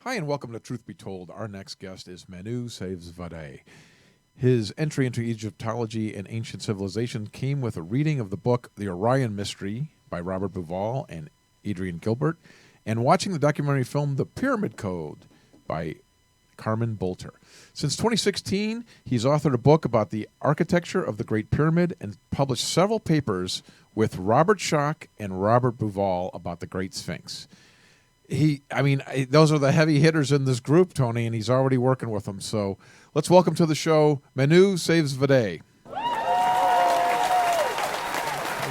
Hi, and welcome to Truth Be Told. Our next guest is Manu Seyfzadeh. His entry into Egyptology and ancient civilization came with a reading of the book The Orion Mystery by Robert Bauval and Adrian Gilbert, and watching the documentary film The Pyramid Code by Carmen Bolter. Since 2016, he's authored a book about the architecture of the Great Pyramid and published several papers with Robert Schoch and Robert Bauval about the Great Sphinx. Those are the heavy hitters in this group, Tony, and he's already working with them. So let's welcome to the show Manu Seyfzadeh.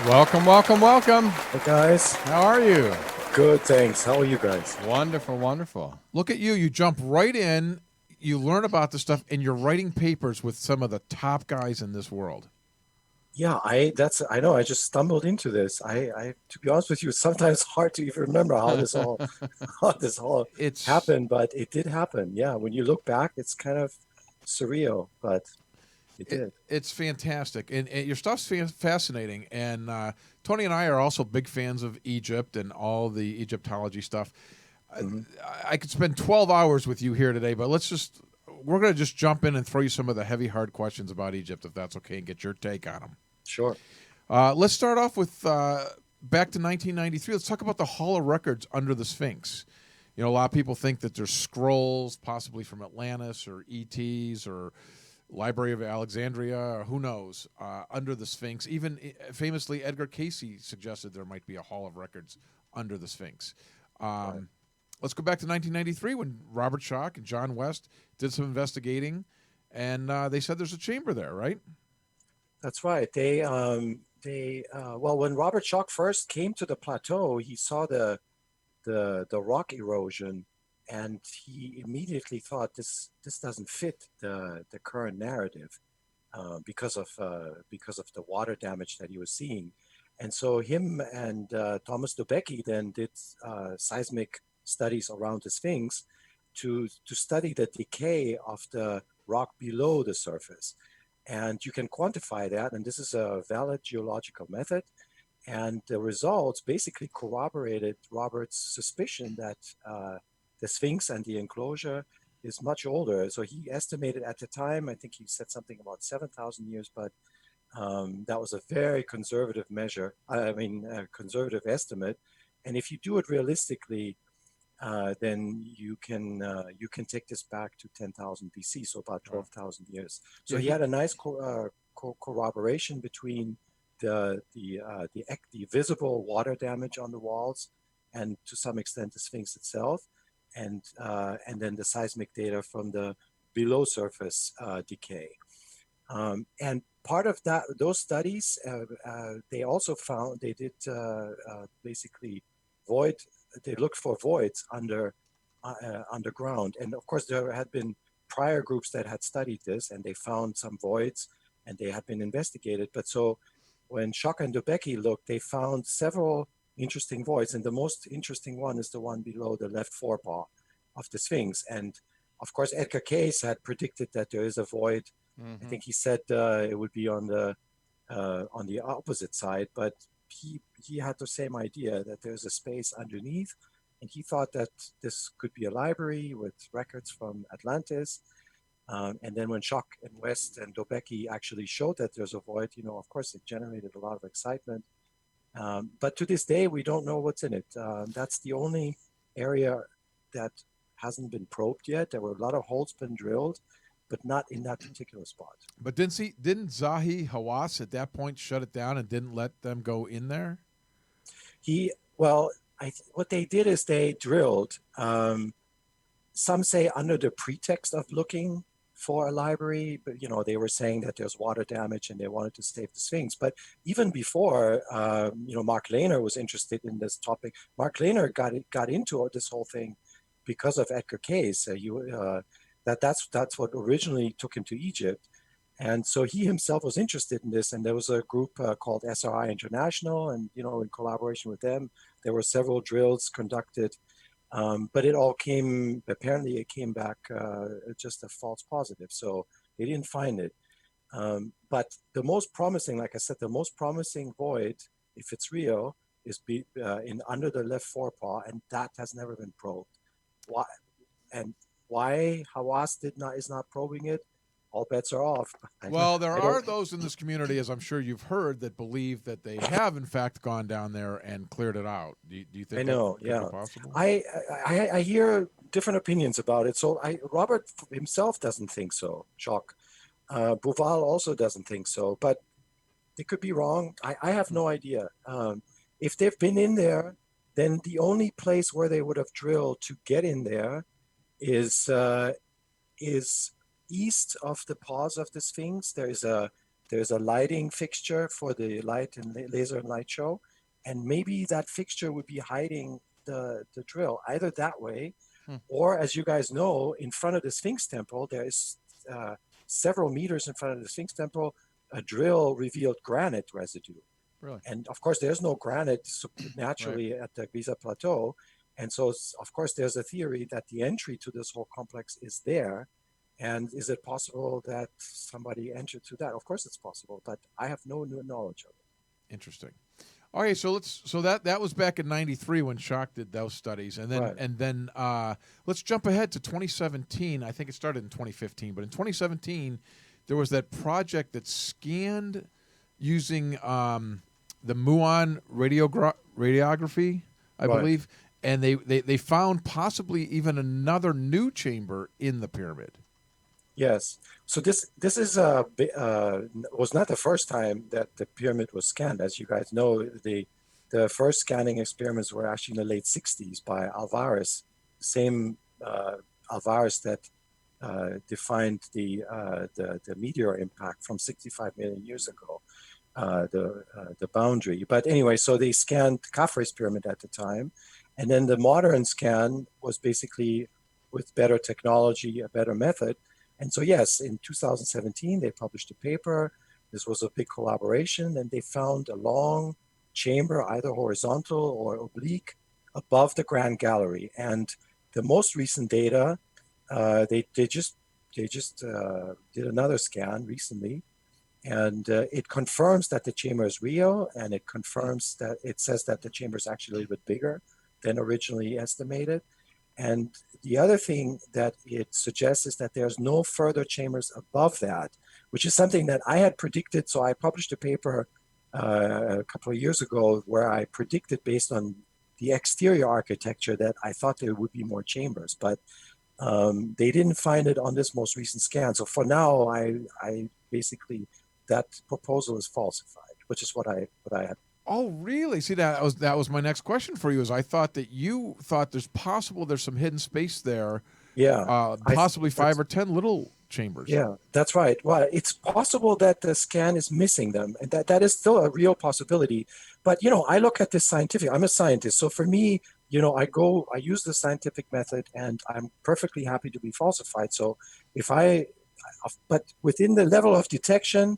Welcome, welcome, welcome. Hey guys, How are you? good, thanks. How are you guys? Wonderful, wonderful. Look at you. You jump right in, you learn about this stuff, and you're writing papers with some of the top guys in this world. Yeah, I know I just stumbled into this. I to be honest with you, it's sometimes hard to even remember how this all how this all It's happened, but it did happen. Yeah, when you look back, it's kind of surreal, but it did. it's fantastic, and your stuff's fascinating. And Tony and I are also big fans of Egypt and all the Egyptology stuff. hmm I could spend 12 hours with you here today, but we're going to just jump in and throw you some of the heavy, hard questions about Egypt, if that's okay, and get your take on them. Sure. Let's start off with back to 1993. Let's talk about the Hall of Records under the Sphinx. You know, a lot of people think that there's scrolls, possibly from Atlantis or ETs or Library of Alexandria, or who knows, under the Sphinx. Even famously, Edgar Cayce suggested there might be a Hall of Records under the Sphinx. Right. Let's go back to 1993 when Robert Schoch and John West did some investigating, and they said there's a chamber there, right? That's right. Well, when Robert Schoch first came to the plateau, he saw the rock erosion, and he immediately thought this doesn't fit the current narrative because of the water damage that he was seeing. And so him and Thomas Dobecki then did seismic studies around the Sphinx to study the decay of the rock below the surface. And you can quantify that, and this is a valid geological method. And the results basically corroborated Robert's suspicion that the Sphinx and the enclosure is much older. So he estimated at the time, I think he said something about 7,000 years, but that was a very conservative measure, conservative estimate. And if you do it realistically, then you can take this back to 10,000 BC, so about 12,000 years. So Yeah, he had a nice corroboration between the visible water damage on the walls, and to some extent the Sphinx itself, and then the seismic data from the below surface decay. And part of those studies, they also found they did basically void. They looked for voids underground, and of course there had been prior groups that had studied this, and they found some voids, and they had been investigated. But so when Schoch and Dobecki looked, they found several interesting voids, and the most interesting one is the one below the left forepaw of the Sphinx. And of course, Edgar Cayce had predicted that there is a void. I Mm-hmm. think he said it would be on the opposite side, but he had the same idea that there's a space underneath, and he thought that this could be a library with records from Atlantis. And then when Schoch and West and Dobecki actually showed that there's a void, of course, it generated a lot of excitement. But to this day, we don't know what's in it. That's the only area that hasn't been probed yet. There were a lot of holes been drilled, but not in that particular spot. but didn't Zahi Hawass at that point shut it down and didn't let them go in there? Well, what they did is they drilled. Some say under the pretext of looking for a library, but they were saying that there's water damage and they wanted to save the Sphinx. But even before, Mark Lehner was interested in this topic. Mark Lehner got into this whole thing because of Edgar Cayce. That's what originally took him to Egypt. And so he himself was interested in this, and there was a group called SRI International, and in collaboration with them, there were several drills conducted, but apparently it came back just a false positive, so they didn't find it. But the most promising, like I said, the most promising void, if it's real, is in under the left forepaw, and that has never been probed. Why? And why Hawass is not probing it, all bets are off. Well, there I are don't. those in this community, as I'm sure you've heard, that believe that they have, in fact, gone down there and cleared it out. Do you I think that know. could be Yeah, possible? I hear different opinions about it. So Robert himself doesn't think so. Schoch. Bouval also doesn't think so, but they could be wrong. I have no idea. If they've been in there, then the only place where they would have drilled to get in there is is east of the pause of the Sphinx. There's a lighting fixture for the light and laser and light show, and maybe that fixture would be hiding the drill either that way, or as you guys know, in front of the Sphinx temple, there is several meters in front of the Sphinx temple, a drill revealed granite residue. Really? And of course, there's no granite Right. naturally at the Giza Plateau. And so, of course, there's a theory that the entry to this whole complex is there. And is it possible that somebody entered through that? Of course, it's possible, but I have no new knowledge of it. Interesting. Okay, so that was back in '93 when Schoch did those studies, and then Right. let's jump ahead to 2017. I think it started in 2015, but in 2017 there was that project that scanned using the muon radiography, I Right. believe, and they found possibly even another new chamber in the pyramid. Yes. So this is was not the first time that the pyramid was scanned. As you guys know, the first scanning experiments were actually in the late '60s by Alvarez, the same Alvarez that defined the meteor impact from 65 million years ago, the boundary. But anyway, so they scanned Khafre's pyramid at the time, and then the modern scan was basically with better technology, a better method. And so, yes, in 2017, they published a paper. This was a big collaboration, and they found a long chamber, either horizontal or oblique, above the Grand Gallery. And the most recent data, they just did another scan recently, and it confirms that the chamber is real, and it confirms that it says that the chamber is actually a little bit bigger than originally estimated. And the other thing that it suggests is that there's no further chambers above that, which is something that I had predicted. So I published a paper a couple of years ago where I predicted based on the exterior architecture that I thought there would be more chambers, but they didn't find it on this most recent scan. So for now, I basically, that proposal is falsified, which is what I had. Oh, really? See, that was my next question for you. Is I thought that you thought there's some hidden space there, Yeah, possibly 5 that's, or 10 little chambers. yeah, that's right. Well, it's possible that the scan is missing them, and that is still a real possibility. But I look at this scientific. I'm a scientist, so for me, I use the scientific method, and I'm perfectly happy to be falsified. So but within the level of detection,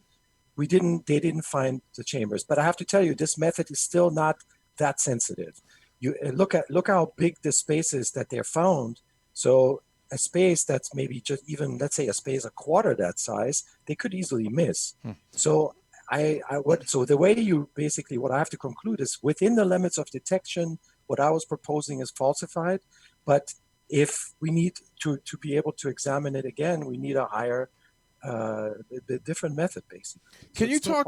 they didn't find the chambers. But I have to tell you, this method is still not that sensitive. You look how big the space is that they're found. So a space that's maybe just even, let's say, a space a quarter that size, they could easily miss. So so the way what I have to conclude is within the limits of detection, what I was proposing is falsified. But if we need to be able to examine it again, we need a higher the different method, basically. Can you talk,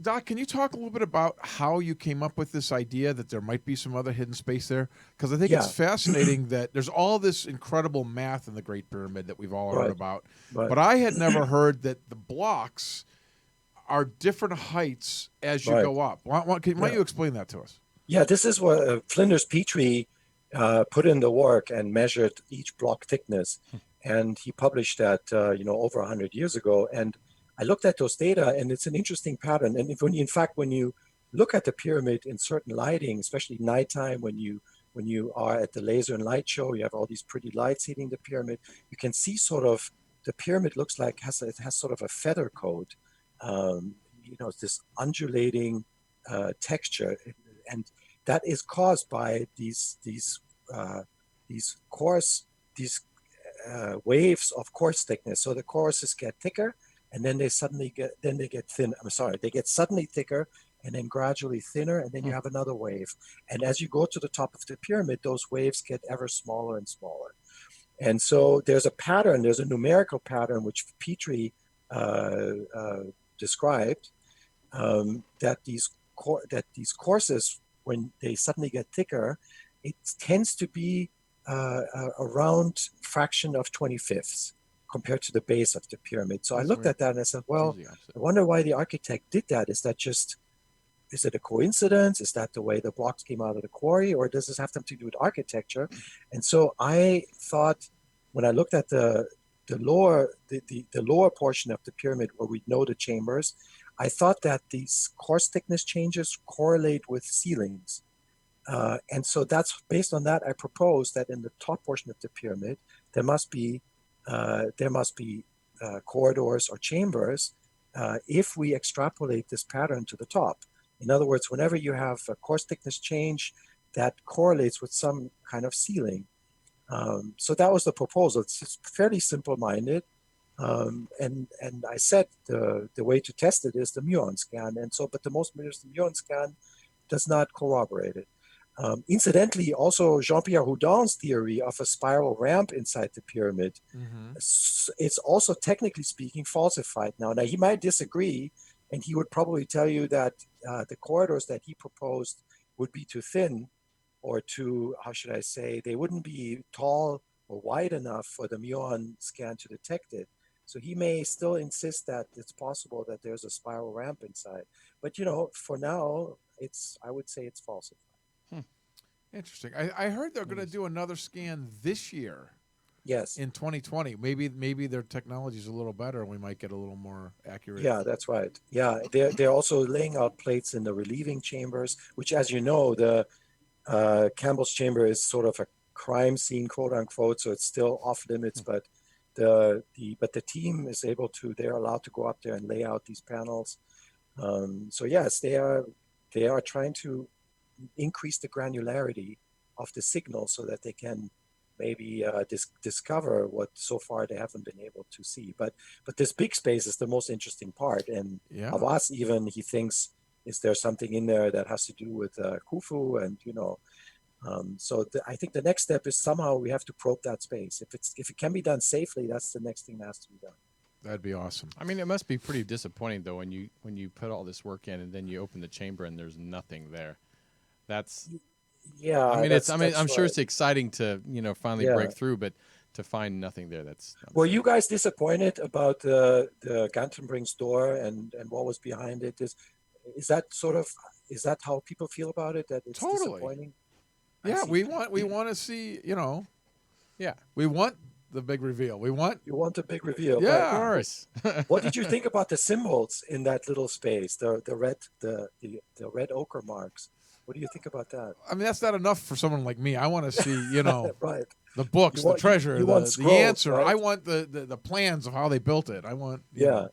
Doc? Can you talk a little bit about how you came up with this idea that there might be some other hidden space there? Because I think it's fascinating that there's all this incredible math in the Great Pyramid that we've all heard about, but I had never heard that the blocks are different heights as you go up. Why don't you explain that to us? Yeah, this is what Flinders Petrie put in the work and measured each block thickness. And he published that, over 100 years ago. And I looked at those data, and it's an interesting pattern. And when you look at the pyramid in certain lighting, especially nighttime, when you are at the laser and light show, you have all these pretty lights hitting the pyramid. You can see sort of the pyramid looks like it has sort of a feather coat. It's this undulating texture, and that is caused by these waves of coarse thickness. So the courses get thicker, and then they get thin. They get suddenly thicker, and then gradually thinner, and then you have another wave. And as you go to the top of the pyramid, those waves get ever smaller and smaller. And so there's a pattern, there's a numerical pattern which Petrie described, that these courses, when they suddenly get thicker, it tends to be around fraction of 25ths compared to the base of the pyramid. So I looked at that and I said, well, I wonder why the architect did that. Is it a coincidence? Is that the way the blocks came out of the quarry, or does this have something to do with architecture? And so I thought, when I looked at the lower portion of the pyramid where we know the chambers, I thought that these course thickness changes correlate with ceilings. And so that's based on that, I proposed that in the top portion of the pyramid, there must be corridors or chambers if we extrapolate this pattern to the top. In other words, whenever you have a course thickness change, that correlates with some kind of ceiling. So that was the proposal. It's fairly simple-minded. And I said the way to test it is the muon scan. And so, but the most the muon scan does not corroborate it. Incidentally, also Jean-Pierre Houdon's theory of a spiral ramp inside the pyramid, it's also technically speaking falsified now. Now he might disagree, and he would probably tell you that the corridors that he proposed would be too thin, or too, how should I say, they wouldn't be tall or wide enough for the muon scan to detect it. So he may still insist that it's possible that there's a spiral ramp inside. But, for now, I would say it's falsified. Interesting. I heard they're going to do another scan this year. Yes. In 2020. Maybe their technology is a little better and we might get a little more accurate. Yeah, that's right. Yeah, they're also laying out plates in the relieving chambers, which, as you know, the Campbell's chamber is sort of a crime scene, quote unquote, so it's still off limits, but the team is they're allowed to go up there and lay out these panels. So yes, they are trying to increase the granularity of the signal so that they can maybe discover what so far they haven't been able to see. But this big space is the most interesting part. And Havas, even, he thinks, is there something in there that has to do with Khufu? And, so I think the next step is somehow we have to probe that space. If it can be done safely, that's the next thing that has to be done. That'd be awesome. I mean, it must be pretty disappointing, though, when you put all this work in and then you open the chamber and there's nothing there. That's... Yeah, I mean, I'm sure right. It's exciting to finally break through, but to find nothing there, that's... Were you guys disappointed about the Gantenbrings door and what was behind it? Is that how people feel about it? That it's disappointing? Yeah, we want to see, Yeah, we want the big reveal. You want the big reveal? Yeah, of course. What did you think about the symbols in that little space? The red ochre marks. What do you think about that? I mean, that's not enough for someone like me. I want to see, right. the books, the treasure, scrolls, the answer. right? I want the plans of how they built it. I want. Yeah,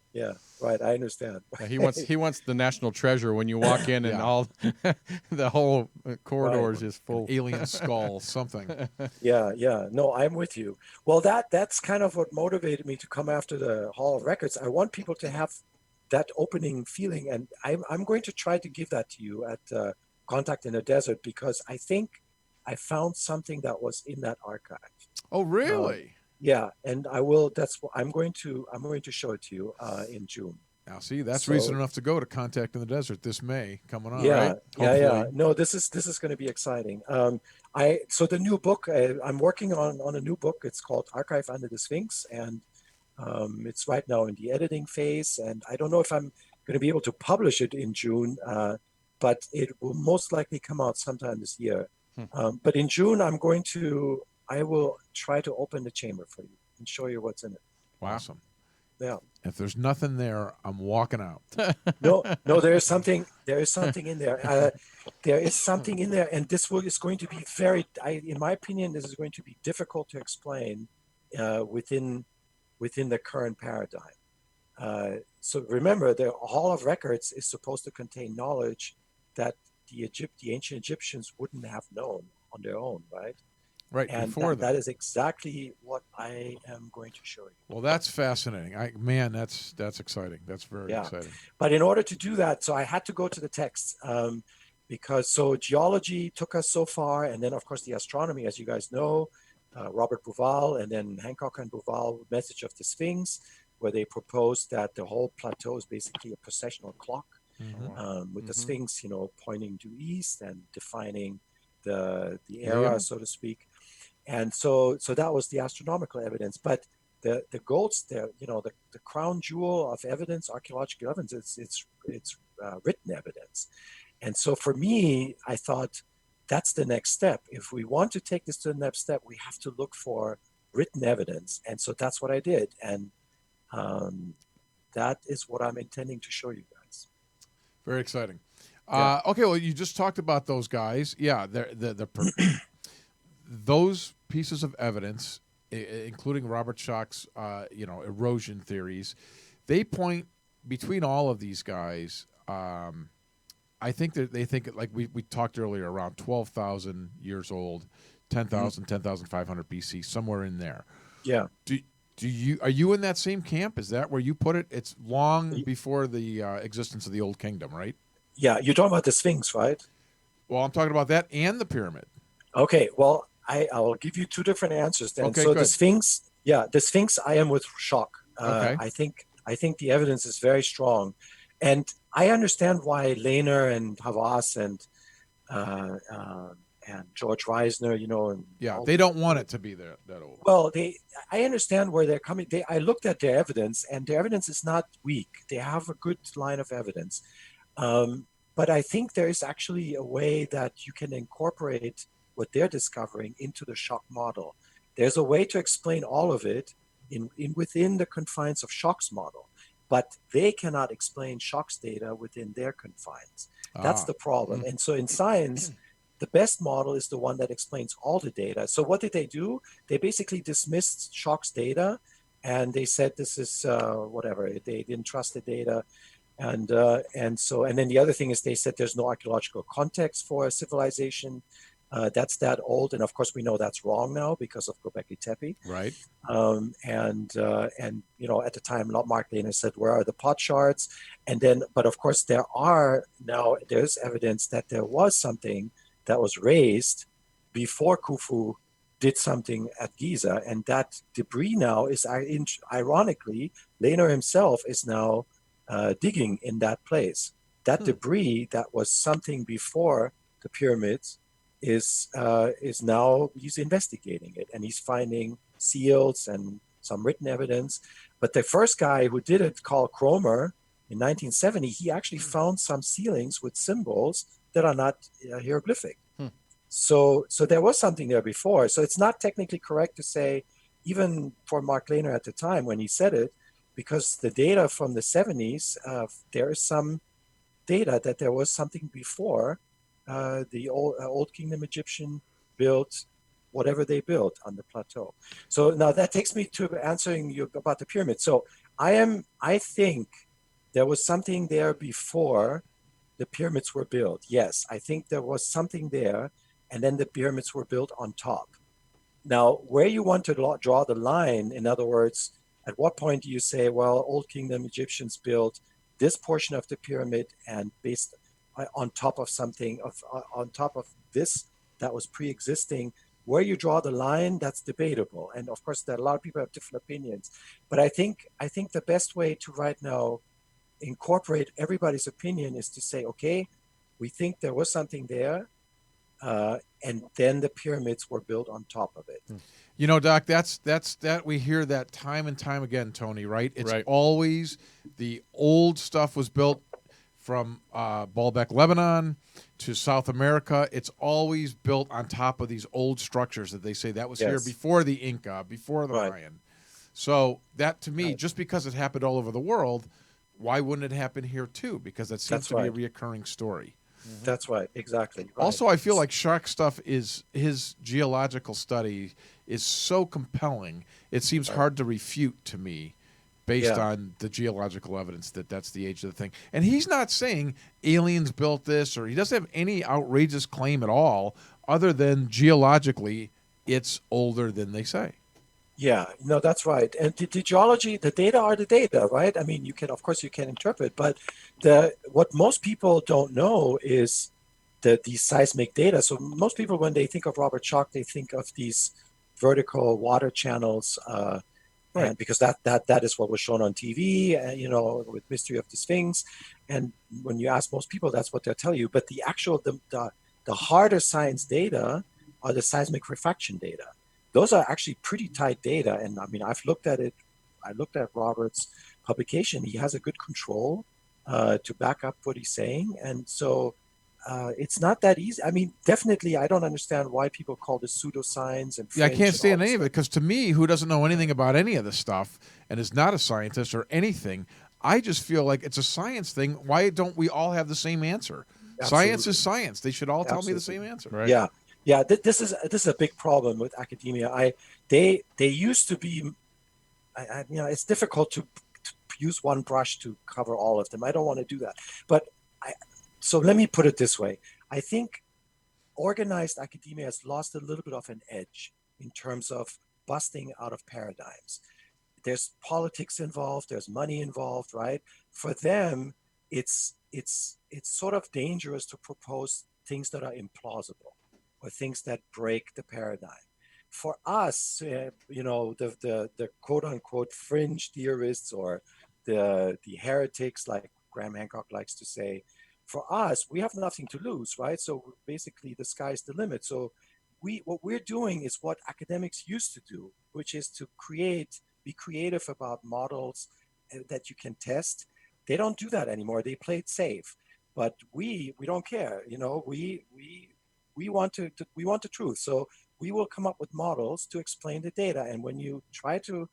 right. I understand. Yeah, he wants the national treasure when you walk in and all the whole corridors is full alien skulls, something. Yeah. No, I'm with you. Well, that's kind of what motivated me to come after the Hall of Records. I want people to have that opening feeling, and I'm going to try to give that to you at Contact in the Desert, because I think I found something that was in that archive. Oh, really? Yeah, and I will. I'm going to show it to you in June. Now, see, that's reason enough to go to Contact in the Desert this May coming on. Yeah, right? yeah. No, this is going to be exciting. So the new book, I'm working on a new book. It's called Archive Under the Sphinx, and it's right now in the editing phase. And I don't know if I'm going to be able to publish it in June. But it will most likely come out sometime this year. But in June, I will try to open the chamber for you and show you what's in it. Wow. Awesome. Yeah. If there's nothing there, I'm walking out. No, there is something in there. There is something in there, and this is going to be in my opinion, this is going to be difficult to explain within the current paradigm. So remember, the Hall of Records is supposed to contain knowledge that the ancient Egyptians wouldn't have known on their own, right? Right, and before that is exactly what I am going to show you. Well, that's fascinating. That's exciting. That's very exciting. But in order to do that, so I had to go to the text because geology took us so far, and then of course the astronomy, as you guys know, Robert Bouval and then Hancock and Bouval, Message of the Sphinx, where they proposed that the whole plateau is basically a precessional clock, with the Sphinx, pointing due east and defining the era, Liam? so to speak. And so that was the astronomical evidence. But the gold's the crown jewel of evidence, archaeological evidence, it's written evidence. And so for me, I thought that's the next step. If we want to take this to the next step, we have to look for written evidence. And so that's what I did. And that is what I'm intending to show you guys. Very exciting. Yeah. Okay, well, you just talked about those guys. Yeah, those pieces of evidence, including Robert Schoch's, erosion theories, they point between all of these guys. I think that they think, like we talked earlier, around 12,000 years old, 10,000, 10,500 BC, somewhere in there. Yeah. Are you in that same camp? Is that where you put it? It's long before the existence of the Old Kingdom, right? Yeah, you're talking about the Sphinx, right? Well, I'm talking about that and the pyramid. Okay, well, I'll give you two different answers then. Okay, so good. the Sphinx, I am with Schoch. Okay. I think the evidence is very strong, and I understand why Lehner and Havas and George Reisner, and they don't want it to be that old. Well, I understand where they're coming. I looked at their evidence, and their evidence is not weak. They have a good line of evidence. But I think there is actually a way that you can incorporate what they're discovering into the Schoch model. There's a way to explain all of it within the confines of Schoch's model, but they cannot explain Schoch's data within their confines. That's the problem. And so in science, the best model is the one that explains all the data. So what did they do? They basically dismissed Schoch's data, and they said this is whatever. They didn't trust the data. And then the other thing is they said there's no archaeological context for a civilization that's that old, and of course we know that's wrong now because of Göbekli Tepe. Right. And at the time, Mark Lehner said, "Where are the potsherds?" But of course there's evidence that there was something that was raised before Khufu did something at Giza, and that debris now is ironically Lehner himself is now digging in that place. That debris that was something before the pyramids is now he's investigating it, and he's finding seals and some written evidence. But the first guy who did it, Carl Kromer, in 1970, he actually found some sealings with symbols that are not hieroglyphic. So there was something there before. So it's not technically correct to say, even for Mark Lehner at the time when he said it, because the data from the 70s, there is some data that there was something before the Old Kingdom Egyptian built whatever they built on the plateau. So now that takes me to answering you about the pyramid. So I think there was something there before the pyramids were built. Yes, I think there was something there, and then the pyramids were built on top. Now, where you want to draw the line, in other words, at what point do you say, well, Old Kingdom Egyptians built this portion of the pyramid and based on top of something, on top of this that was pre-existing? Where you draw the line, that's debatable. And of course, there are a lot of people have different opinions. But I think the best way to right now incorporate everybody's opinion is to say, okay, we think there was something there, and then the pyramids were built on top of it. You know, Doc, that's we hear that time and time again, Tony, right? It's always the old stuff was built from Baalbek, Lebanon to South America. It's always built on top of these old structures that they say that was here before the Inca, before the Mayan. So that, to me, just because it happened all over the world, why wouldn't it happen here too? Because that seems to be a reoccurring story. That's right, exactly. Right. Also, I feel like Schoch stuff his geological study is so compelling. It seems hard to refute to me, based on the geological evidence that's the age of the thing. And he's not saying aliens built this, or he doesn't have any outrageous claim at all, other than geologically it's older than they say. Yeah, no, that's right. And the geology, the data are the data, right? I mean, you can interpret, but what most people don't know is these seismic data. So most people, when they think of Robert Schoch, they think of these vertical water channels, Right. and because that is what was shown on TV, with Mystery of the Sphinx. And when you ask most people, that's what they'll tell you. But the harder science data are the seismic refraction data. Those are actually pretty tight data. And I mean, I've looked at it. I looked at Robert's publication. He has a good control to back up what he's saying. And so it's not that easy. I mean, definitely, I don't understand why people call this pseudoscience and Yeah, I fringe can't and all stand this any of it stuff. because to me, who doesn't know anything about any of this stuff and is not a scientist or anything, I just feel like it's a science thing. Why don't we all have the same answer? Science is Absolutely. science. They should all tell me the Absolutely. same answer. Right. Yeah, yeah. This is a big problem with academia. They used to be. It's difficult to use one brush to cover all of them. I don't want to do that. But I, so let me put it this way. I think organized academia has lost a little bit of an edge in terms of busting out of paradigms. There's politics involved, there's money involved, right? For them, it's sort of dangerous to propose things that are implausible or things that break the paradigm. For us, the quote unquote fringe theorists or the heretics, like Graham Hancock likes to say, for us, we have nothing to lose, right? So basically, the sky's the limit. So what we're doing is what academics used to do, which is to be creative about models that you can test. They don't do that anymore. They play it safe, but we don't care. We want we want the truth. So we will come up with models to explain the data. And when you try to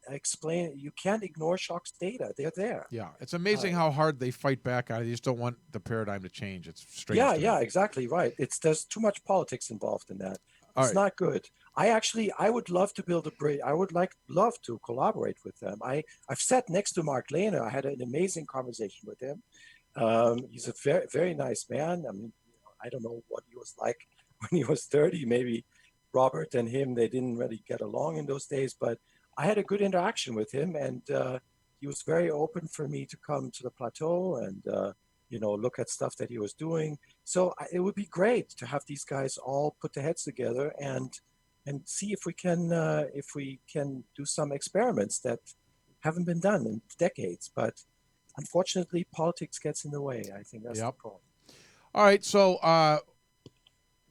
explain, you can't ignore Schoch's data. They're there. Yeah, it's amazing how hard they fight back on it. They just don't want the paradigm to change. It's strange Yeah, to me. yeah, exactly right. There's too much politics involved in that. All It's right. not good. I would love to build a bridge. I would love to collaborate with them. I've sat next to Mark Lehner. I had an amazing conversation with him. He's a very very nice man. I mean, I don't know what he was like when he was 30. Maybe Robert and him, they didn't really get along in those days, but I had a good interaction with him, and he was very open for me to come to the plateau and look at stuff that he was doing. So it would be great to have these guys all put their heads together and see if we can do some experiments that haven't been done in decades. But unfortunately, politics gets in the way. I think that's the Yep. problem. All right. So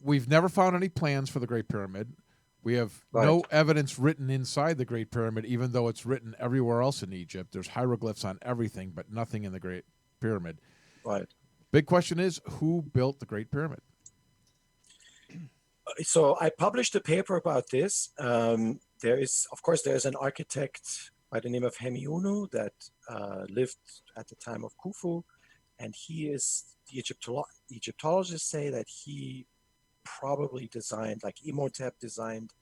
we've never found any plans for the Great Pyramid. We have Right. no evidence written inside the Great Pyramid, even though it's written everywhere else in Egypt. There's hieroglyphs on everything, but nothing in the Great Pyramid. Right. Big question is, who built the Great Pyramid? So I published a paper about this. There's an architect by the name of Hemiunu that lived at the time of Khufu, and the Egyptologists say that he probably designed, like Imhotep designed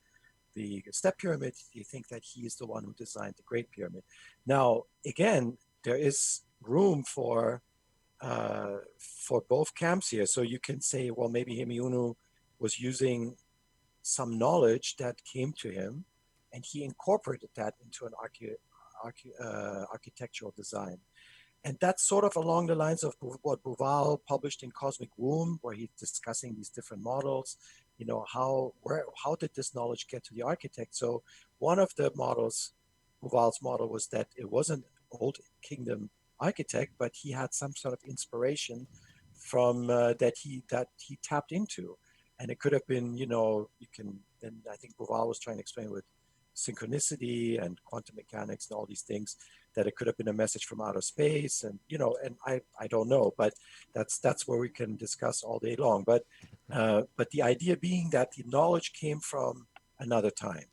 the step pyramid. They think that he is the one who designed the Great Pyramid. Now, again, there is room for both camps here. So you can say, well, maybe Hemiunu was using some knowledge that came to him, and he incorporated that into an architectural design. And that's sort of along the lines of what Bouval published in Cosmic Womb, where he's discussing these different models. How did this knowledge get to the architect? So one of the models, Bouval's model, was that it wasn't Old Kingdom architect, but he had some sort of inspiration from that he tapped into, and it could have been, and I think Bouval was trying to explain with synchronicity and quantum mechanics and all these things, that it could have been a message from outer space, and and I don't know, but that's where we can discuss all day long. But the idea being that the knowledge came from another time,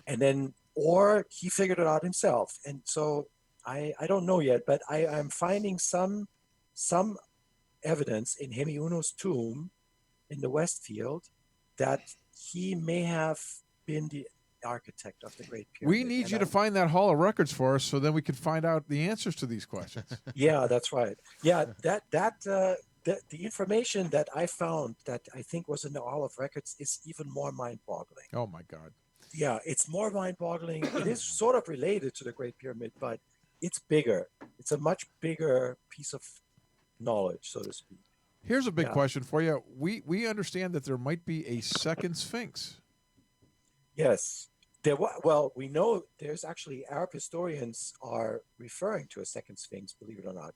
and then or he figured it out himself. And so I don't know yet, but I'm finding some evidence in Hemiunu's tomb in the West Field that he may have been the architect of the Great Pyramid. We need And you to find that Hall of Records for us, so then we can find out the answers to these questions. Yeah, that's right. Yeah, the information that I found that I think was in the Hall of Records is even more mind-boggling. Oh my God. Yeah, it's more mind-boggling. It is sort of related to the Great Pyramid, but it's bigger. It's a much bigger piece of knowledge, so to speak. Here's a big Yeah. question for you. We understand that there might be a second Sphinx. Yes. Well, we know there's actually Arab historians are referring to a second Sphinx, believe it or not,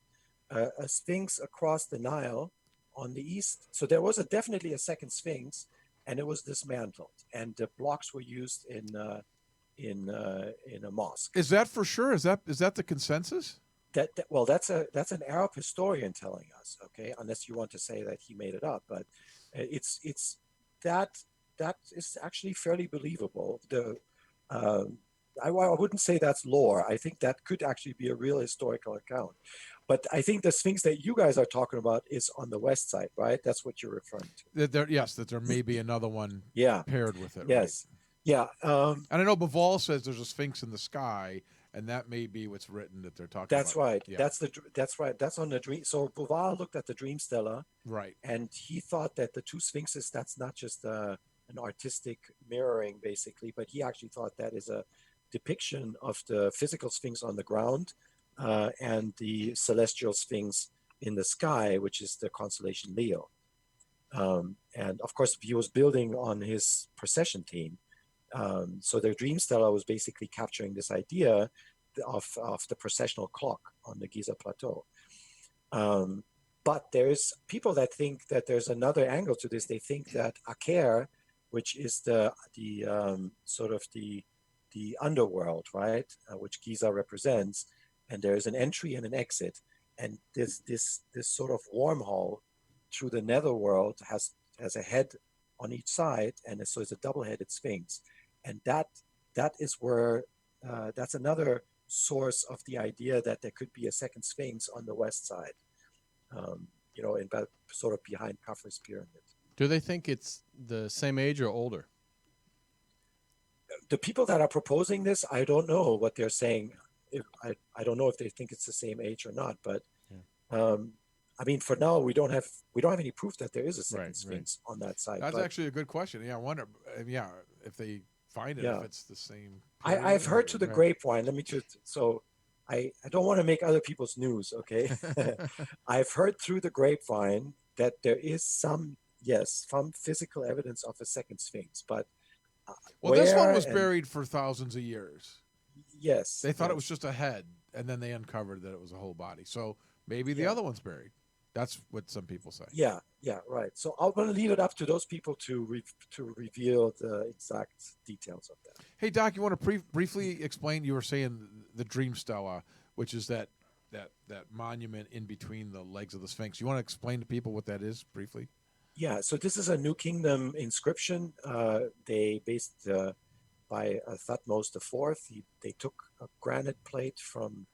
a Sphinx across the Nile on the east. So there was definitely a second Sphinx, and it was dismantled, and the blocks were used in a mosque. Is that for sure? Is that the consensus? Well, that's an Arab historian telling us, okay, unless you want to say that he made it up, but it's that that is actually fairly believable. Um, I wouldn't say that's lore. I think that could actually be a real historical account. But I think the Sphinx that you guys are talking about is on the west side, right? That's what you're referring to. That there may be another one Yeah. paired with it, right? Yes. Yeah. And I know Baval says there's a sphinx in the sky, and that may be what's written that they're talking That's about. right. Yeah. That's right. That's on the dream. So Boval looked at the dream stela, Right. and he thought that the two sphinxes, that's not just an artistic mirroring, basically, but he actually thought that is a depiction of the physical sphinx on the ground and the celestial sphinx in the sky, which is the constellation Leo. And of course, he was building on his procession theme. So the dream stela was basically capturing this idea of the processional clock on the Giza Plateau. But there's people that think that there's another angle to this. They think that Aker, which is the sort of the underworld, right, which Giza represents, and there's an entry and an exit, and this sort of wormhole through the netherworld has a head on each side, and so it's a double-headed sphinx, and that is where that's another source of the idea that there could be a second sphinx on the west side, in about sort of behind Khafre's pyramid. Do they think it's the same age or older? The people that are proposing this, I don't know what they're saying. I don't know if they think it's the same age or not, but I mean, for now, we don't have any proof that there is a second sphinx on that side. That's actually a good question. Yeah, I wonder. Yeah, if they find it, if it's the same. I've heard to the grapevine. Let me just I don't want to make other people's news, okay? I've heard through the grapevine that there is some physical evidence of a second sphinx, but this one was buried for thousands of years. Yes, they thought it was just a head, and then they uncovered that it was a whole body. So maybe the other one's buried. That's what some people say. Yeah, right. So I'm going to leave it up to those people to reveal the exact details of that. Hey, Doc, you want to briefly explain? You were saying the Dream Stela, which is that monument in between the legs of the Sphinx. You want to explain to people what that is briefly? Yeah, so this is a New Kingdom inscription. They based by Thutmose IV. They took a granite plate from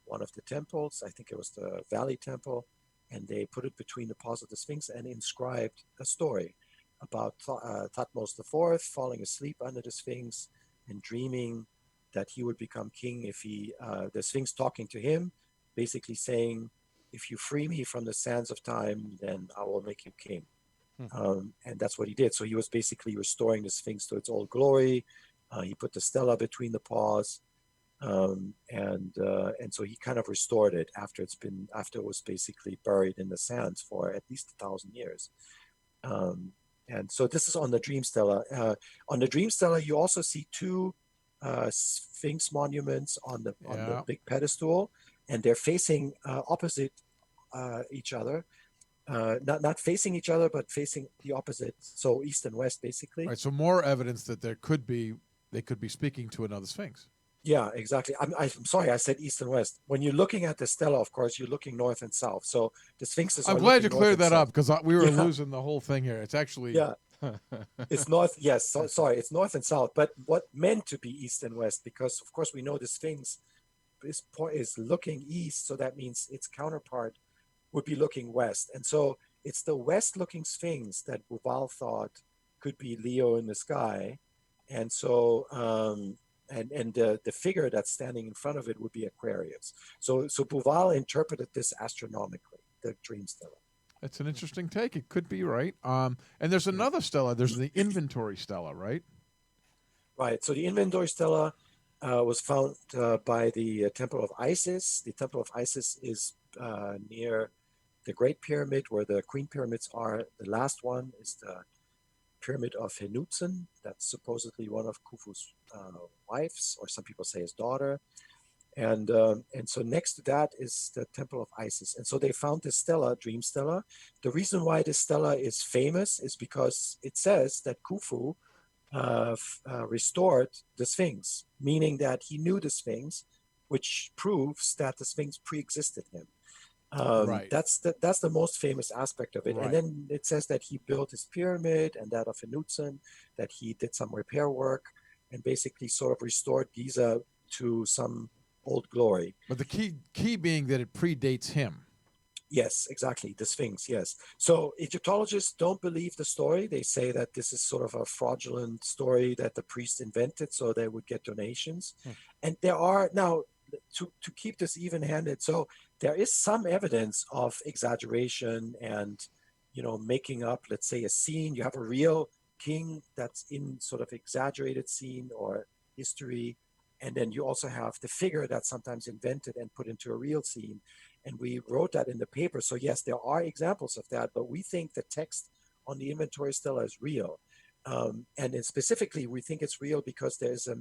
one of the temples. I think it was the Valley Temple. And they put it between the paws of the Sphinx and inscribed a story about Thutmose IV falling asleep under the Sphinx and dreaming that he would become king if the Sphinx talking to him, basically saying, if you free me from the sands of time, then I will make you king. And that's what he did. So he was basically restoring the Sphinx to its old glory. He put the stela between the paws. And so he kind of restored it after it was basically buried in the sands for at least 1,000 years. And so this is on the Dream Stela. On the Dream Stela, you also see two Sphinx monuments on the big pedestal, and they're facing opposite each other. Not facing each other, but facing the opposite. So east and west, basically. Right. So more evidence that they could be speaking to another Sphinx. Yeah, exactly. I'm sorry, I said east and west. When you're looking at the stela, of course, you're looking north and south. So the sphinxes. I'm glad you cleared that up because we were losing the whole thing here. It's actually it's north. Yes, sorry, it's north and south. But what meant to be east and west, because of course we know the sphinx is looking east, so that means its counterpart would be looking west, and so it's the west-looking sphinx that Bouval thought could be Leo in the sky, and so. And the figure that's standing in front of it would be Aquarius. So Bouval interpreted this astronomically, the Dream Stela. That's an interesting take. It could be right. And there's another stela. There's the Inventory Stela, right? Right. So the Inventory Stela was found by the Temple of Isis. The Temple of Isis is near the Great Pyramid, where the Queen Pyramids are. The last one is pyramid of Henutzen. That's supposedly one of Khufu's wives, or some people say his daughter. And so next to that is the Temple of Isis. And so they found this stela, dream stela. The reason why this stela is famous is because it says that Khufu restored the Sphinx, meaning that he knew the Sphinx, which proves that the Sphinx pre-existed him. Right. That's the most famous aspect of it. Right. And then it says that he built his pyramid and that of Henutzen, that he did some repair work and basically sort of restored Giza to some old glory. But the key being that it predates him. Yes, exactly. The Sphinx, yes. So Egyptologists don't believe the story. They say that this is sort of a fraudulent story that the priest invented so they would get donations. And there are now, to keep this even-handed, so there is some evidence of exaggeration and, making up, let's say, a scene. You have a real king that's in sort of exaggerated scene or history. And then you also have the figure that's sometimes invented and put into a real scene. And we wrote that in the paper. So yes, there are examples of that, but we think the text on the inventory stela is real. And then specifically, we think it's real because there's a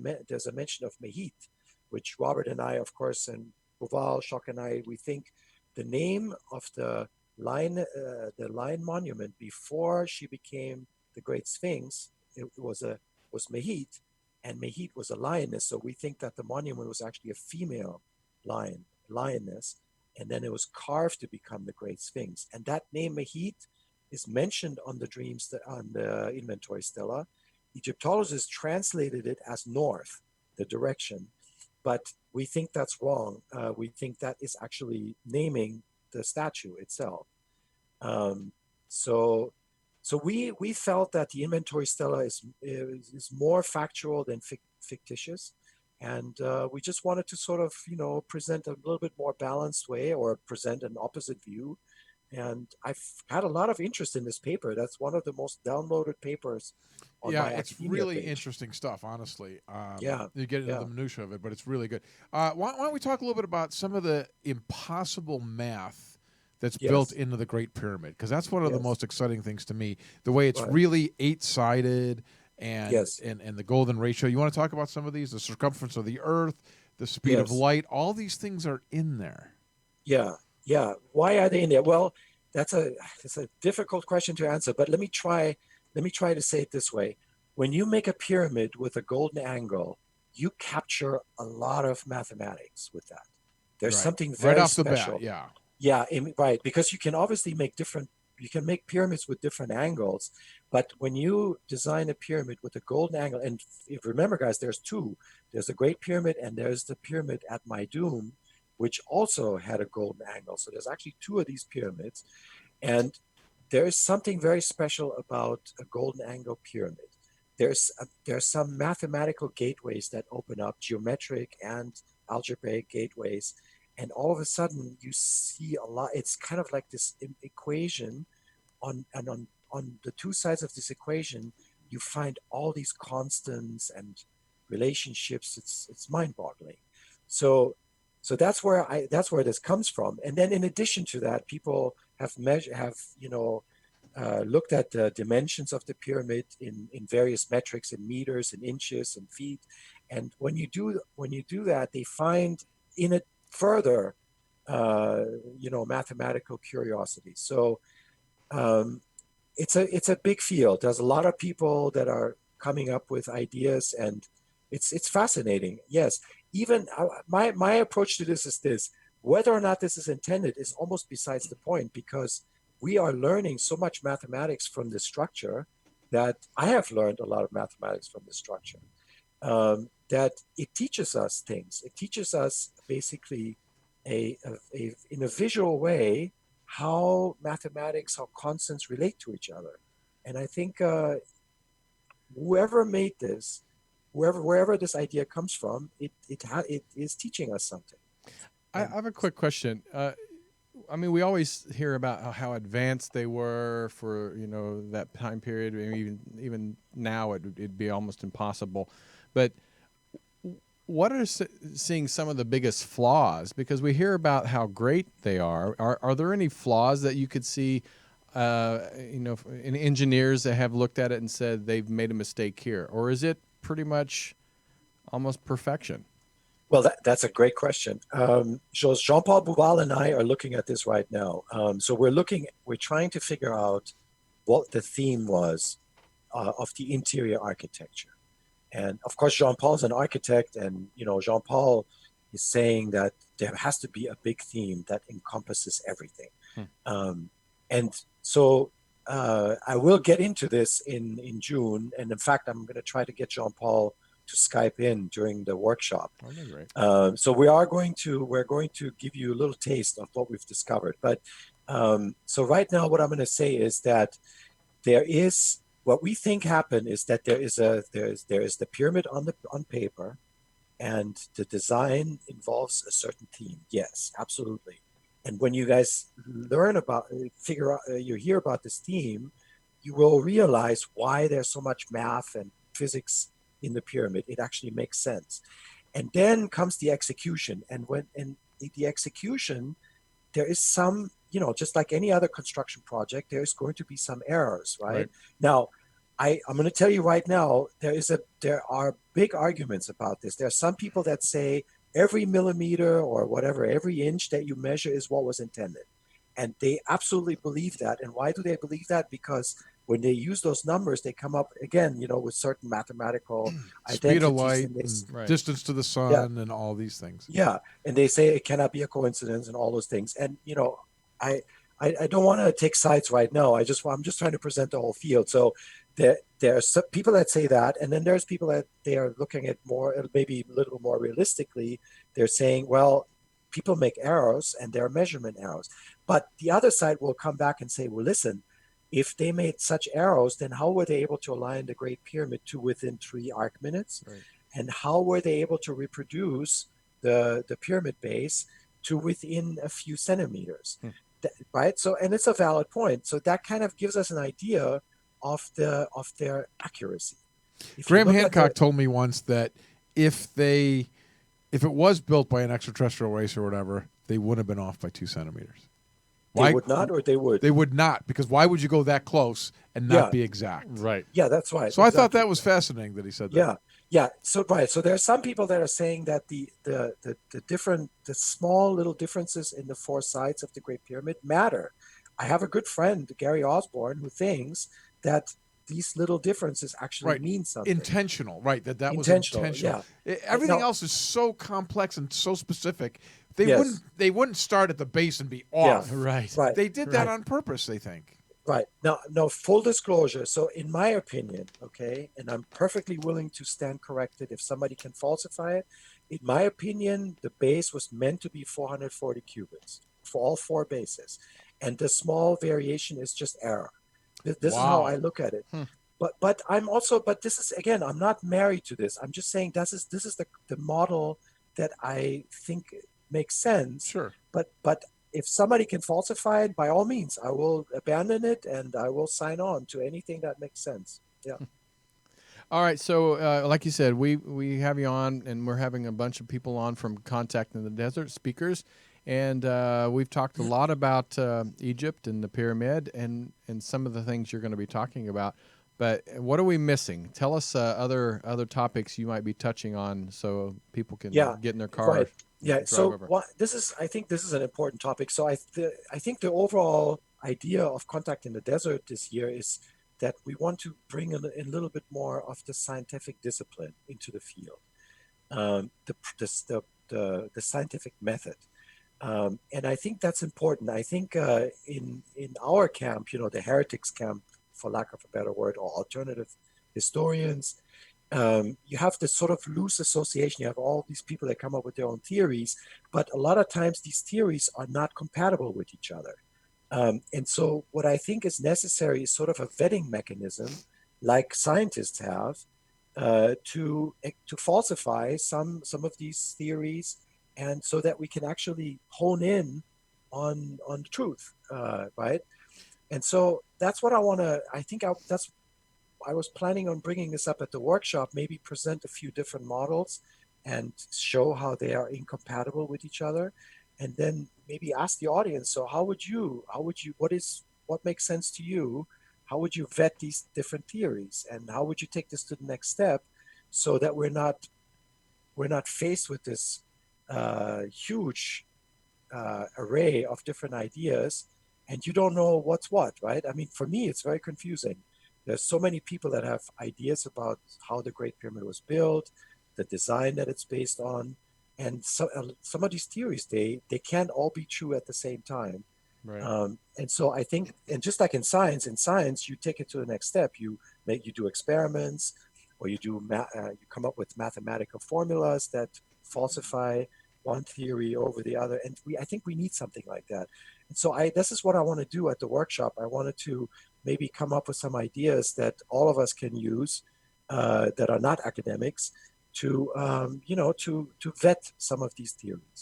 mention of Mehit, which Robert and I, of course, and Boval, Schoch and I, we think the name of the lion monument before she became the Great Sphinx, it was Mehit, and Mehit was a lioness. So we think that the monument was actually a female lioness, and then it was carved to become the Great Sphinx. And that name Mehit is mentioned on the inventory stela. Egyptologists translated it as north, the direction, but we think that's wrong. We think that is actually naming the statue itself. So we felt that the inventory stela is more factual than fictitious. And we just wanted to sort of, present a little bit more balanced way or present an opposite view. And I've had a lot of interest in this paper. That's one of the most downloaded papers on my it's academia really page. Interesting stuff, honestly. Yeah. You get into the minutia of it, but it's really good. Why don't we talk a little bit about some of the impossible math that's built into the Great Pyramid? Because that's one of the most exciting things to me, the way it's really 8-sided and the golden ratio. You want to talk about some of these? The circumference of the Earth, the speed of light, all these things are in there. Yeah. Why are they in there? Well, it's a difficult question to answer, but let me try to say it this way. When you make a pyramid with a golden angle, you capture a lot of mathematics with that. There's something very right off special. The bat, Yeah, right. Because you can obviously make pyramids with different angles, but when you design a pyramid with a golden angle, and if remember, guys, there's two. There's the Great Pyramid and there's the pyramid at Maidum, which also had a golden angle. So there's actually two of these pyramids, and there is something very special about a golden angle pyramid. There's some mathematical gateways that open up, geometric and algebraic gateways. And all of a sudden, you see a lot. It's kind of like this equation, on the two sides of this equation, you find all these constants and relationships. It's mind-boggling. So that's where this comes from. And then in addition to that, people have looked at the dimensions of the pyramid in various metrics, in meters, in inches, and feet. And when you do that, they find in it further, mathematical curiosity. So it's a big field. There's a lot of people that are coming up with ideas, and it's fascinating. Yes, even my approach to this is this: whether or not this is intended is almost besides the point, because we are learning so much mathematics from this structure that I have learned a lot of mathematics from this structure. That it teaches us things. It teaches us basically in a visual way how mathematics, how constants relate to each other. And I think whoever made this, wherever this idea comes from, it is teaching us something. I have a quick question. I mean, we always hear about how advanced they were for that time period. I mean, even now it'd be almost impossible. But what are seeing some of the biggest flaws? Because we hear about how great they are. Are there any flaws that you could see and engineers that have looked at it and said they've made a mistake here, or is it pretty much almost perfection? Well, that's a great question. Jean-Paul Bouval and I are looking at this right now. So we're trying to figure out what the theme was of the interior architecture. And of course, Jean-Paul is an architect, and Jean-Paul is saying that there has to be a big theme that encompasses everything. And so I will get into this in June, and in fact, I'm going to try to get Jean-Paul to Skype in during the workshop. Okay, great. So we're going to give you a little taste of what we've discovered. But so right now, what I'm going to say is that there is what we think happened is that there is the pyramid on paper, and the design involves a certain theme. Yes, absolutely. And when you guys you hear about this theme, you will realize why there's so much math and physics in the pyramid. It actually makes sense. And then comes the execution. And the execution, there is some, just like any other construction project, there's going to be some errors, right? Now, I'm going to tell you right now, there are big arguments about this. There are some people that say every millimeter or whatever, every inch that you measure is what was intended. And they absolutely believe that. And why do they believe that? Because when they use those numbers, they come up again, with certain mathematical speed identities. of light, and distance to the sun, and all these things. Yeah, and they say it cannot be a coincidence and all those things. And I don't want to take sides right now. I'm just trying to present the whole field. So there are some people that say that, and then there's people that they are looking at more, maybe a little more realistically. They're saying, well, people make errors and there are measurement errors. But the other side will come back and say, well, listen, if they made such arrows, then how were they able to align the Great Pyramid to within 3 arc minutes? Right. And how were they able to reproduce the pyramid base to within a few centimeters? Right? So, and it's a valid point. So that kind of gives us an idea of their accuracy. Graham Hancock told me once that if it was built by an extraterrestrial race or whatever, they would have been off by 2 centimeters. They would not, or they would? They would not, because why would you go that close and not be exact? Right. Yeah, that's right. So exactly. I thought that was fascinating that he said that. Yeah. So right. So there are some people that are saying that the small little differences in the 4 sides of the Great Pyramid matter. I have a good friend, Gary Osborne, who thinks that these little differences actually mean something. Intentional, right? That was intentional. Yeah. Everything else is so complex and so specific. They wouldn't start at the base and be off. Yeah. Right. They did that on purpose, they think. Right. Now, full disclosure. So in my opinion, okay, and I'm perfectly willing to stand corrected if somebody can falsify it. In my opinion, the base was meant to be 440 cubits for all 4 bases. And the small variation is just error. This is how I look at it. But this is, again, I'm not married to this. I'm just saying this is the model that I think makes sense. Sure. But if somebody can falsify it, by all means, I will abandon it and I will sign on to anything that makes sense. Yeah. All right. So, like you said, we have you on, and we're having a bunch of people on from Contact in the Desert, speakers. And we've talked a lot about Egypt and the pyramid and some of the things you're going to be talking about. But what are we missing? Tell us other topics you might be touching on so people can get in their car. Right. Yeah. So I think this is an important topic. So I think the overall idea of Contact in the Desert this year is that we want to bring a little bit more of the scientific discipline into the field, the scientific method. And I think that's important. I think in our camp, the heretics camp, for lack of a better word, or alternative historians, you have this sort of loose association. You have all these people that come up with their own theories, but a lot of times these theories are not compatible with each other. And so what I think is necessary is sort of a vetting mechanism, like scientists have, to falsify some of these theories, and so that we can actually hone in on the truth, right? And so that's what I want to. I was planning on bringing this up at the workshop. Maybe present a few different models and show how they are incompatible with each other, and then maybe ask the audience. So what what makes sense to you? How would you vet these different theories, and how would you take this to the next step, so that we're not faced with this huge array of different ideas, and you don't know what's what, right? I mean, for me, it's very confusing. There's so many people that have ideas about how the Great Pyramid was built, the design that it's based on, and some of these theories, they can't all be true at the same time. Right. And so I think, and just like in science, you take it to the next step. You do experiments, or you come up with mathematical formulas that falsify one theory over the other. And I think we need something like that. And so this is what I want to do at the workshop. I wanted to maybe come up with some ideas that all of us can use, that are not academics, to to vet some of these theories.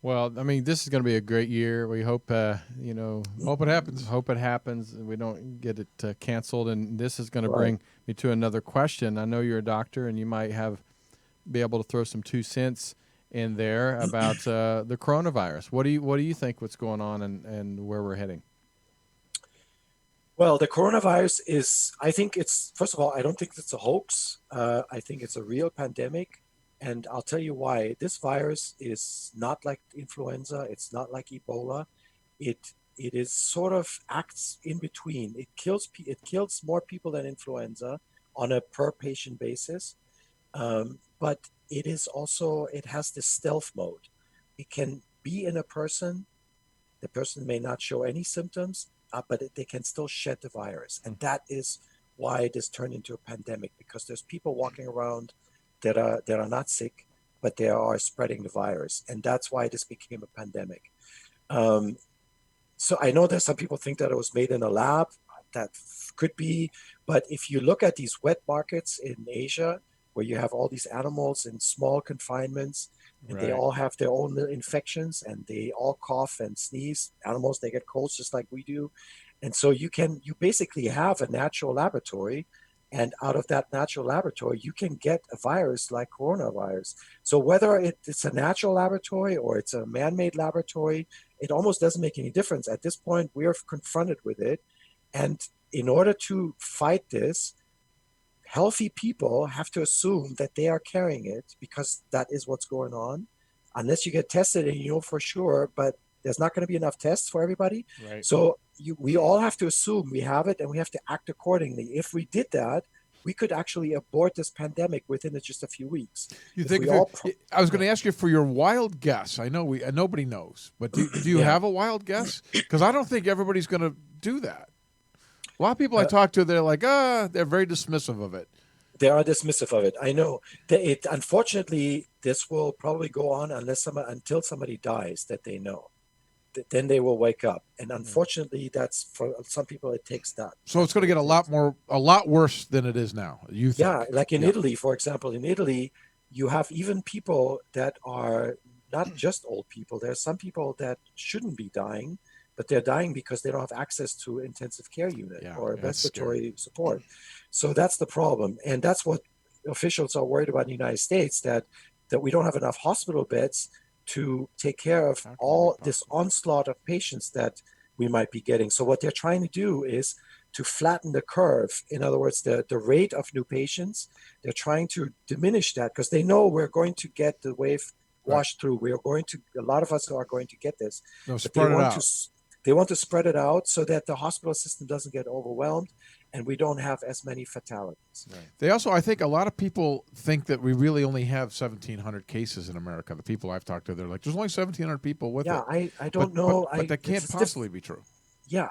Well, I mean, this is going to be a great year. We hope, Hope it happens. Hope it happens. We don't get it canceled. And this is going to Right. bring me to another question. I know you're a doctor, and you might be able to throw some 2 cents in there about the coronavirus. What do you think? What's going on, and where we're heading? Well, the coronavirus I think first of all, I don't think it's a hoax. I think it's a real pandemic. And I'll tell you why. This virus is not like influenza. It's not like Ebola. It is sort of acts in between. It kills more people than influenza on a per patient basis. But it has this stealth mode. It can be in a person. The person may not show any symptoms, but they can still shed the virus. And that is why this turned into a pandemic, because there's people walking around that are not sick, but they are spreading the virus. And that's why this became a pandemic. So I know that some people think that it was made in a lab. That could be. But if you look at these wet markets in Asia, where you have all these animals in small confinements, and they Right. all have their own little infections, and they all cough and sneeze. Animals, they get colds just like we do. And so you basically have a natural laboratory, and out of that natural laboratory, you can get a virus like coronavirus. So whether it's a natural laboratory or it's a man-made laboratory, it almost doesn't make any difference. At this point, we are confronted with it. And in order to fight this, healthy people have to assume that they are carrying it, because that is what's going on, unless you get tested and you know for sure, but there's not going to be enough tests for everybody. Right. So we all have to assume we have it, and we have to act accordingly. If we did that, we could actually abort this pandemic within just a few weeks. You If think? we all I was going to ask you for your wild guess. I know nobody knows, but do you Yeah. have a wild guess? Because I don't think everybody's going to do that. A lot of people I talk to, they're like, they're very dismissive of it. They are dismissive of it. I know. Unfortunately, this will probably go on until somebody dies that they know. Then they will wake up. And unfortunately, that's for some people, it takes that. So it's going to get a lot worse than it is now. You think? Yeah, like in Italy, for example. In Italy, you have even people that are not just old people. There are some people that shouldn't be dying, but they're dying because they don't have access to intensive care unit or respiratory support. So that's the problem. And that's what officials are worried about in the United States, that we don't have enough hospital beds to take care of all this onslaught of patients that we might be getting. So what they're trying to do is to flatten the curve. In other words, the rate of new patients, they're trying to diminish that, because they know we're going to get the wave washed through. A lot of us are going to get this. They want to spread it out so that the hospital system doesn't get overwhelmed and we don't have as many fatalities. Right. They also, I think a lot of people think that we really only have 1,700 cases in America. The people I've talked to, they're like, there's only 1,700 people with it. Yeah, I don't know. But that can't possibly be true. Yeah,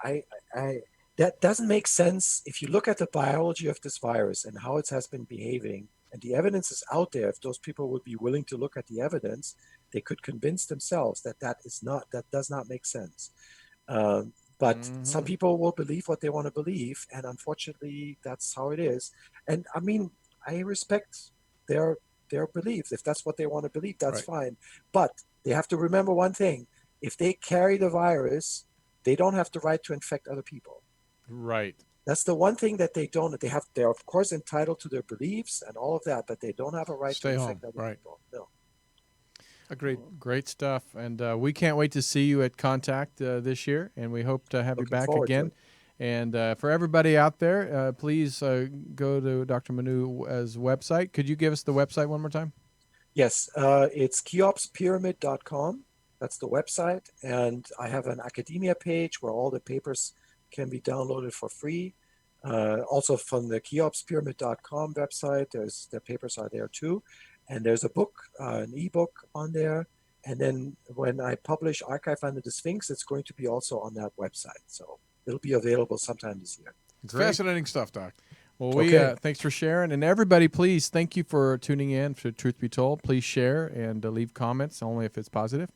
that doesn't make sense. If you look at the biology of this virus and how it has been behaving, and the evidence is out there, if those people would be willing to look at the evidence, they could convince themselves that does not make sense. But some people will believe what they want to believe, and unfortunately, that's how it is. And I mean, I respect their beliefs. If that's what they want to believe, that's fine. But they have to remember one thing: if they carry the virus, they don't have the right to infect other people. Right. That's the one thing that they don't. They're of course entitled to their beliefs and all of that, but they don't have a right to infect other people. No. Agreed. Great stuff. And we can't wait to see you at Contact this year, and we hope to have you Looking back forward to again. it. And for everybody out there, please go to Dr. Manu's website. Could you give us the website one more time? Yes, it's cheopspyramid.com. That's the website. And I have an academia page where all the papers can be downloaded for free. Also from the cheopspyramid.com website, the papers are there too. And there's a book, an ebook on there. And then when I publish Archive Under the Sphinx, it's going to be also on that website. So it'll be available sometime this year. It's fascinating stuff, Doc. Well, we thanks for sharing. And everybody, please, thank you for tuning in to Truth Be Told. Please share and leave comments, only if it's positive.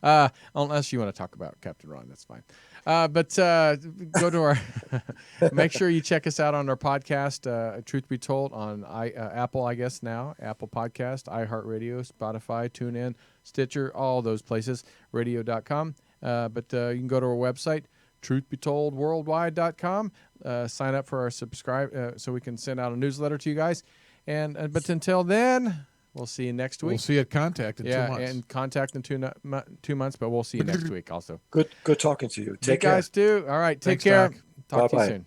Unless you want to talk about Captain Ron, that's fine. But go to our, make sure you check us out on our podcast, Truth Be Told, on Apple, I guess now, Apple Podcast, iHeartRadio, Spotify, TuneIn, Stitcher, all those places, radio.com. But you can go to our website, truthbetoldworldwide.com. Sign up for our subscribe so we can send out a newsletter to you guys. But until then, we'll see you next week. We'll see you at Contact in 2 months. Yeah, and Contact in 2 months, but we'll see you next week also. Good talking to you. Take care. You guys too. All right, take Thanks, care. Doc. Talk to you Bye-bye. soon.